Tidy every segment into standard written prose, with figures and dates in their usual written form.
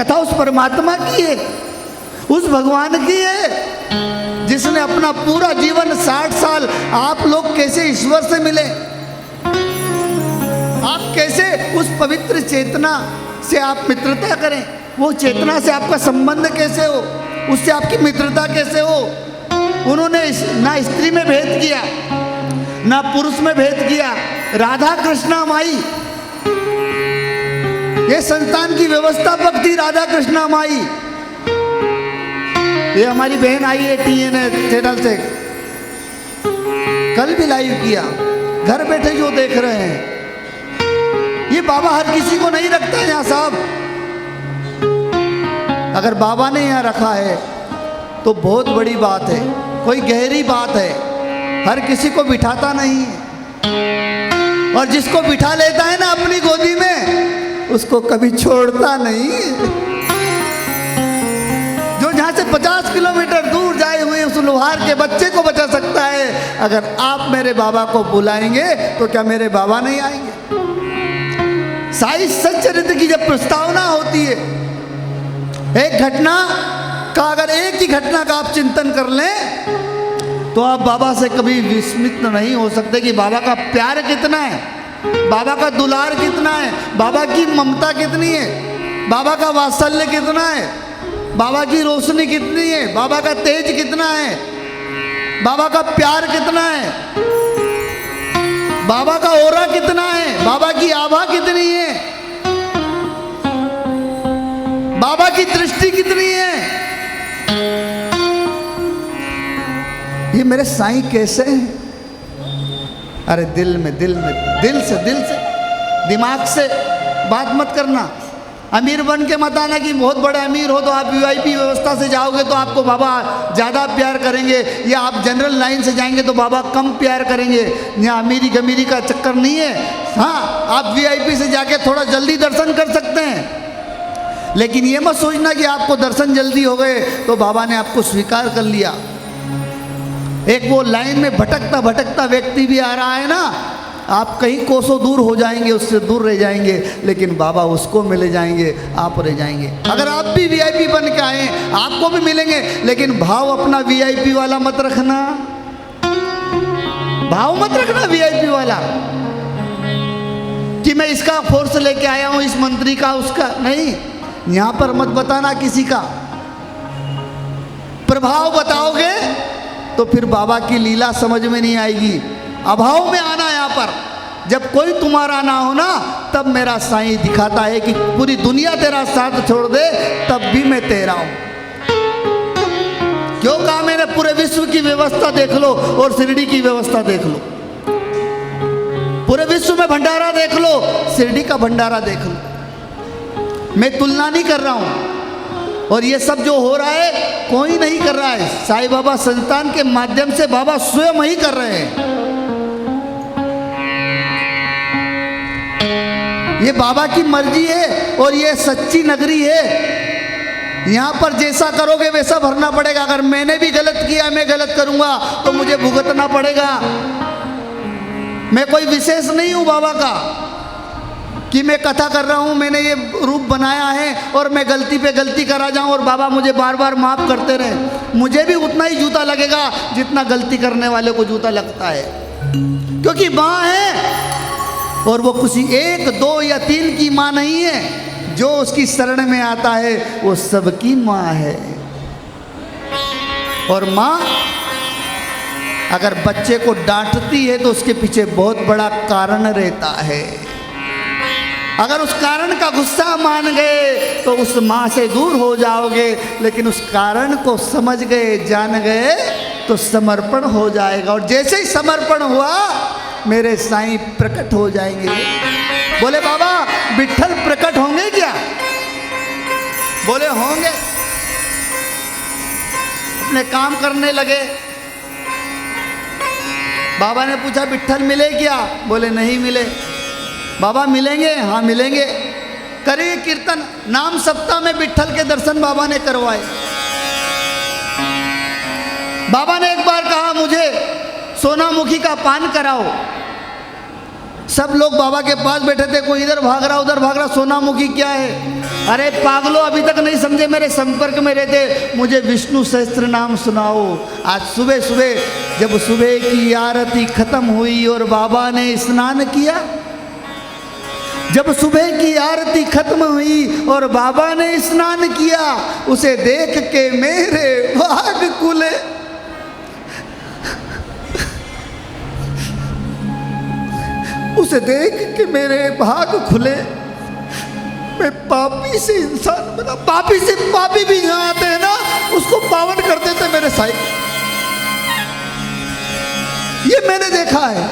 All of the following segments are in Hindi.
कथा उस परमात्मा की है, उस भगवान की है जिसने अपना पूरा जीवन 60 साल। आप लोग कैसे ईश्वर से मिले, आप कैसे उस पवित्र चेतना से आप मित्रता करें, वो चेतना से आपका संबंध कैसे हो, उससे आपकी मित्रता कैसे हो। उन्होंने ना स्त्री में भेद किया, ना पुरुष में भेद किया। राधा कृष्णा माई, ये संस्थान की व्यवस्थापक थी राधा कृष्णा माई। ये हमारी बहन आई है TN चैनल से, कल भी लाइव किया, घर बैठे जो देख रहे हैं। ये बाबा हर किसी को नहीं रखता है यहाँ साहब। अगर बाबा ने यहाँ रखा है तो बहुत बड़ी बात है, कोई गहरी बात है। हर किसी को बिठाता नहीं है, और जिसको बिठा लेता है ना अपनी गोदी में, उसको कभी छोड़ता नहीं। जो जहाँ से 50 किलोमीटर दूर जाए हुए उस लोहार के बच्चे को बचा सकता है। अगर आप मेरे बाबा को बुलाएंगे तो क्या मेरे बाबा नहीं आएंगे? साई सच्चरित्र की जब प्रस्तावना होती है, एक घटना का, अगर एक ही घटना का आप चिंतन कर लें तो आप बाबा से कभी विस्मित नहीं हो सकते कि बाबा का प्यार कितना है, बाबा का दुलार कितना है, बाबा की ममता कितनी है, बाबा का वात्सल्य कितना है, बाबा की रोशनी कितनी है, बाबा का तेज कितना है, बाबा का प्यार कितना है, बाबा का ओरा कितना है, बाबा की आभा कितनी है, बाबा की दृष्टि कितनी है। ये मेरे साईं कैसे हैं? अरे दिल में, दिल से दिमाग से बात मत करना। अमीर बन के मत आना कि बहुत बड़े अमीर हो तो आप VIP व्यवस्था से जाओगे तो आपको बाबा ज़्यादा प्यार करेंगे, या आप जनरल लाइन से जाएंगे तो बाबा कम प्यार करेंगे। यहाँ अमीरी गमीरी का चक्कर नहीं है। हाँ, आप VIP से जाके थोड़ा जल्दी दर्शन कर सकते हैं, लेकिन ये मत सोचना कि आपको दर्शन जल्दी हो गए तो बाबा ने आपको स्वीकार कर लिया। एक वो लाइन में भटकता भटकता व्यक्ति भी आ रहा है ना, आप कहीं कोसों दूर हो जाएंगे, उससे दूर रह जाएंगे, लेकिन बाबा उसको मिले जाएंगे, आप रह जाएंगे। अगर आप भी VIP बन के आए आपको भी मिलेंगे, लेकिन भाव अपना VIP वाला मत रखना, भाव मत रखना VIP वाला कि मैं इसका फोर्स लेके आया हूं, इस मंत्री का, उसका नहीं। यहां पर मत बताना किसी का। प्रभाव बताओगे तो फिर बाबा की लीला समझ में नहीं आएगी। अभाव में आना यहाँ पर, जब कोई तुम्हारा ना हो ना, तब मेरा साईं दिखाता है कि पूरी दुनिया तेरा साथ छोड़ दे तब भी मैं तेरा हूं। क्यों कहा मैंने? पूरे विश्व की व्यवस्था देख लो और शिरडी की व्यवस्था देख लो, पूरे विश्व में भंडारा देख लो, शिरडी का भंडारा देख लो। मैं तुलना नहीं कर रहा हूं, और ये सब जो हो रहा है कोई नहीं कर रहा है, साईं बाबा संस्थान के माध्यम से बाबा स्वयं ही कर रहे हैं। ये बाबा की मर्जी है और ये सच्ची नगरी है। यहाँ पर जैसा करोगे वैसा भरना पड़ेगा। अगर मैंने भी गलत किया, मैं गलत करूँगा तो मुझे भुगतना पड़ेगा। मैं कोई विशेष नहीं हूँ बाबा का कि मैं कथा कर रहा हूँ, मैंने ये रूप बनाया है और मैं गलती पे गलती करा जाऊँ और बाबा मुझे बार बार माफ़ करते रहे। मुझे भी उतना ही जूता लगेगा जितना गलती करने वाले को जूता लगता है, क्योंकि माँ है और वो किसी 1, 2 या 3 की माँ नहीं है। जो उसकी शरण में आता है वो सबकी माँ है। और माँ अगर बच्चे को डांटती है तो उसके पीछे बहुत बड़ा कारण रहता है। अगर उस कारण का गुस्सा मान गए तो उस माँ से दूर हो जाओगे, लेकिन उस कारण को समझ गए, जान गए तो समर्पण हो जाएगा। और जैसे ही समर्पण हुआ मेरे साईं प्रकट हो जाएंगे। बोले बाबा विट्ठल प्रकट होंगे क्या? बोले होंगे। अपने काम करने लगे। बाबा ने पूछा विट्ठल मिले क्या? बोले नहीं मिले। बाबा मिलेंगे? हाँ मिलेंगे। करिए कीर्तन। नाम सप्ताह में विट्ठल के दर्शन बाबा ने करवाए। बाबा ने एक बार कहा मुझे सोनामुखी का पान कराओ। सब लोग बाबा के पास बैठे थे, कोई इधर भाग रहा उधर भाग रहा, सोनामुखी क्या है? अरे पागलों, अभी तक नहीं समझे, मेरे संपर्क में रहते, मुझे विष्णु सहस्त्र नाम सुनाओ। आज सुबह सुबह जब सुबह की आरती खत्म हुई और बाबा ने स्नान किया, जब सुबह की आरती खत्म हुई और बाबा ने स्नान किया, उसे देख के मेरे भाग खुले। उसे देख के मेरे भाग खुले। मैं पापी से इंसान बना। पापी से पापी भी जहां आते हैं ना, उसको पावन कर देते मेरे साईं। ये मैंने देखा है।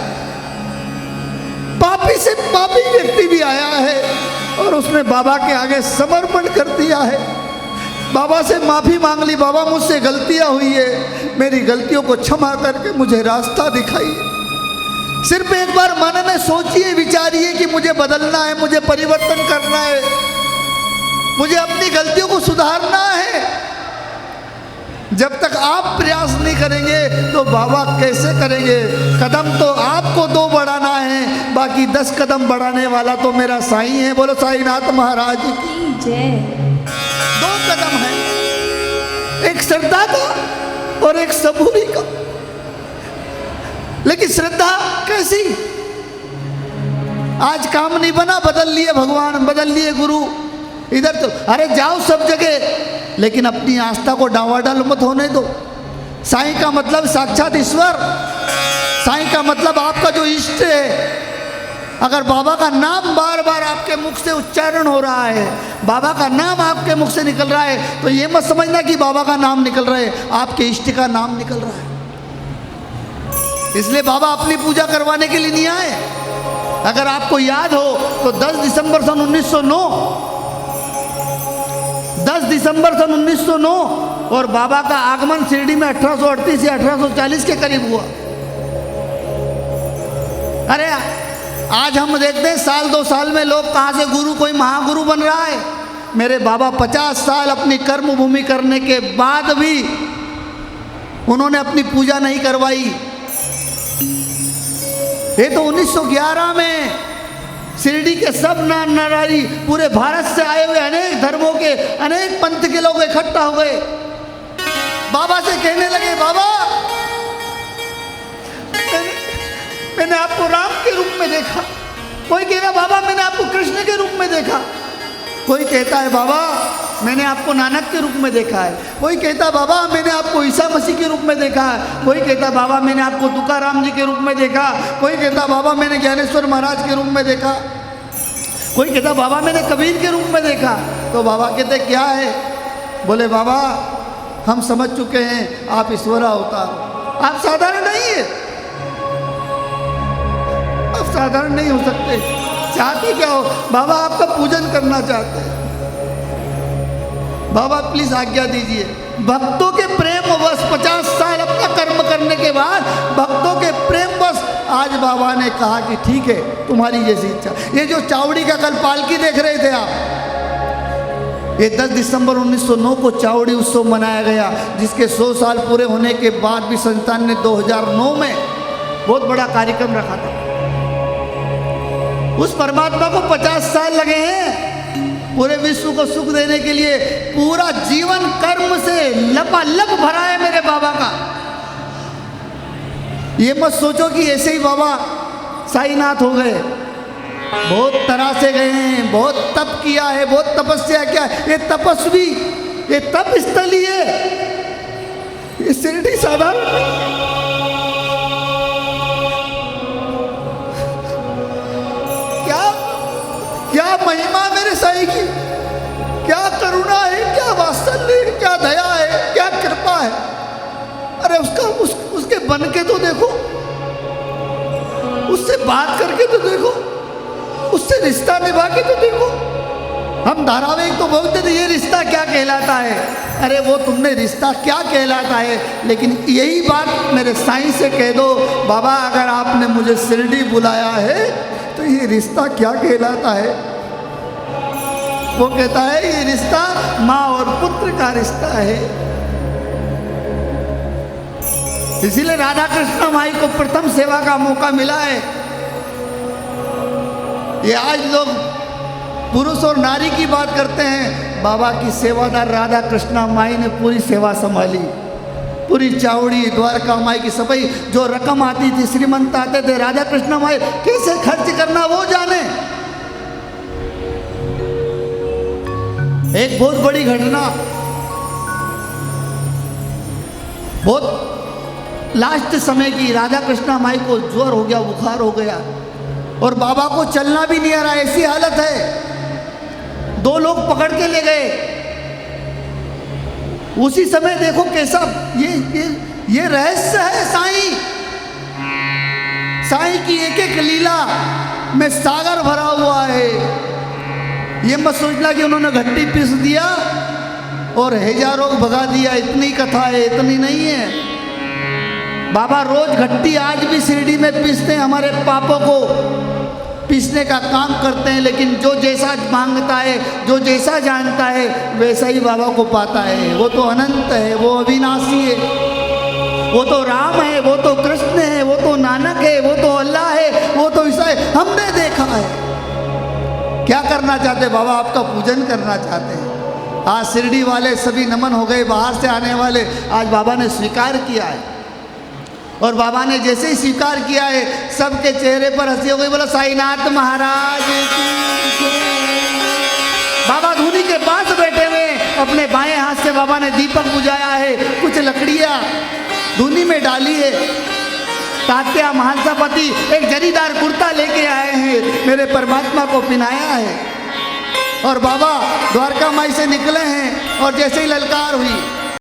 पापी से पापी व्यक्ति भी आया है और उसने बाबा के आगे समर्पण कर दिया है, बाबा से माफी मांग ली, बाबा मुझसे गलतियां हुई है, मेरी गलतियों को क्षमा करके मुझे रास्ता दिखाइए। सिर्फ एक बार मन में सोचिए, विचारिए कि मुझे बदलना है, मुझे परिवर्तन करना है, मुझे अपनी गलतियों को सुधारना है। जब तक आप प्रयास नहीं करेंगे तो बाबा कैसे करेंगे? कदम तो आपको 2 बढ़ाना है, बाकी 10 कदम बढ़ाने वाला तो मेरा साईं है। बोलो साईनाथ महाराज की जय। 2 कदम है, एक श्रद्धा का और एक सबूरी का। लेकिन श्रद्धा कैसी? आज काम नहीं बना, बदल लिए भगवान, बदल लिए गुरु, इधर तो अरे जाओ सब जगह, लेकिन अपनी आस्था को डावाडोल मत होने दो। साईं का मतलब साक्षात ईश्वर, साईं का मतलब आपका जो इष्ट है। अगर बाबा का नाम बार बार आपके मुख से उच्चारण हो रहा है, बाबा का नाम आपके मुख से निकल रहा है, तो ये मत समझना कि बाबा का नाम निकल रहा है, आपके इष्ट का नाम निकल रहा है। इसलिए बाबा अपनी पूजा करवाने के लिए नहीं आए। अगर आपको याद हो तो 10 दिसंबर सन 1909, 10 दिसंबर सन 1909 और बाबा का आगमन शिरडी में 1838 या 1840 के करीब हुआ। अरे आज हम देखते हैं साल 2 साल में लोग कहाँ से गुरु, कोई महागुरु बन रहा है। मेरे बाबा 50 साल अपनी कर्म भूमि करने के बाद भी उन्होंने अपनी पूजा नहीं करवाई। ये तो 1911 में शिरडी के सब नर नारी, पूरे भारत से आए हुए अनेक धर्मों के, अनेक पंथ के लोग इकट्ठा हो गए। बाबा से कहने लगे, बाबा मैंने आपको राम के रूप में देखा। कोई कह रहा बाबा मैंने आपको कृष्ण के रूप में देखा। कोई कहता है बाबा मैंने आपको नानक के रूप में देखा है। कोई कहता बाबा मैंने आपको ईसा मसीह के रूप में देखा है। कोई कहता बाबा मैंने आपको तुकाराम जी के रूप में देखा। कोई कहता बाबा मैंने ज्ञानेश्वर महाराज के रूप में देखा। कोई कहता बाबा मैंने कबीर के रूप में देखा। तो बाबा कहते क्या है? बोले बाबा हम समझ चुके हैं आप ईश्वर अवतार, आप साधारण नहीं है, आप साधारण नहीं हो सकते। चाहते क्या हो? बाबा आपका पूजन करना चाहते हैं। बाबा प्लीज आज्ञा दीजिए। भक्तों के प्रेम बस 50 साल अपना कर्म करने के बाद भक्तों के प्रेम बस आज बाबा ने कहा कि ठीक है तुम्हारी जैसी इच्छा। ये जो चावड़ी का कल पालकी देख रहे थे आप, ये 10 दिसंबर 1909 को चावड़ी उत्सव मनाया गया, जिसके 100 साल पूरे होने के बाद भी संस्थान ने 2009 में बहुत बड़ा कार्यक्रम रखा था। उस परमात्मा को 50 साल लगे हैं पूरे विश्व को सुख देने के लिए। पूरा जीवन कर्म से लबालब भरा है मेरे बाबा का। ये मत सोचो कि ऐसे ही बाबा साईनाथ हो गए। बहुत तरह से गए हैं, बहुत तप किया है, बहुत तपस्या किया है। ये तपस्वी, ये तप स्थली है, ये शिरडी साधारण नहीं। क्या महिमा मेरे साईं की, क्या करुणा है, क्या वात्सल्य है, क्या दया है, क्या कृपा है। अरे उसके बन के तो देखो, उससे बात करके तो देखो, उससे रिश्ता निभा के तो देखो। हम धारावाहिक तो बोलते थे ये रिश्ता क्या कहलाता है। अरे वो तुमने रिश्ता क्या कहलाता है, लेकिन यही बात मेरे साईं से कह दो, बाबा अगर आपने मुझे शिरडी बुलाया है तो ये रिश्ता क्या कहलाता है। वो कहता है ये रिश्ता माँ और पुत्र का रिश्ता है। इसीलिए राधा कृष्ण माई को प्रथम सेवा का मौका मिला है। ये आज लोग पुरुष और नारी की बात करते हैं, बाबा की सेवादार राधा कृष्णा माई ने पूरी सेवा संभाली, पूरी चावड़ी द्वारका माई की सफाई। जो रकम आती थी, श्रीमंत आते थे, राधा कृष्णा माई कैसे खर्च करना वो जाने। एक बहुत बड़ी घटना, बहुत लास्ट समय की, राधा कृष्णा माई को ज्वर हो गया, बुखार हो गया और बाबा को चलना भी नहीं आ रहा, ऐसी हालत है। 2 लोग पकड़ के ले गए। उसी समय देखो कैसा ये रहस्य है साईं। साईं की एक एक लीला में सागर भरा हुआ है। ये मत सोचना कि उन्होंने घट्टी पीस दिया और हजारों को भगा दिया, इतनी कथा है, इतनी नहीं है। बाबा रोज घट्टी आज भी शिरडी में पीसते हैं, हमारे पापों को पीसने का काम करते हैं। लेकिन जो जैसा मांगता है, जो जैसा जानता है, वैसा ही बाबा को पाता है। वो तो अनंत है, वो अविनाशी है, वो तो राम है, वो तो कृष्ण है, वो तो नानक है, वो तो अल्लाह है, वो तो ईसा है। हमने देखा है। क्या करना चाहते बाबा? आपका पूजन करना चाहते हैं। आज शिरडी वाले सभी नमन हो गए, बाहर से आने वाले आज बाबा ने स्वीकार किया है। और बाबा ने जैसे ही स्वीकार किया है, सबके चेहरे पर हंसी हो गई। बोला साईनाथ महाराज की जय। बाबा धूनी के पास बैठे हुए, अपने बाएं हाथ से बाबा ने दीपक बुझाया है, कुछ लकड़ियां धूनी में डाली है। तात्या महांसापति एक जरीदार कुर्ता लेके आए हैं, मेरे परमात्मा को पिनाया है। और बाबा द्वारका माई से निकले हैं और जैसे ही ललकार हुई,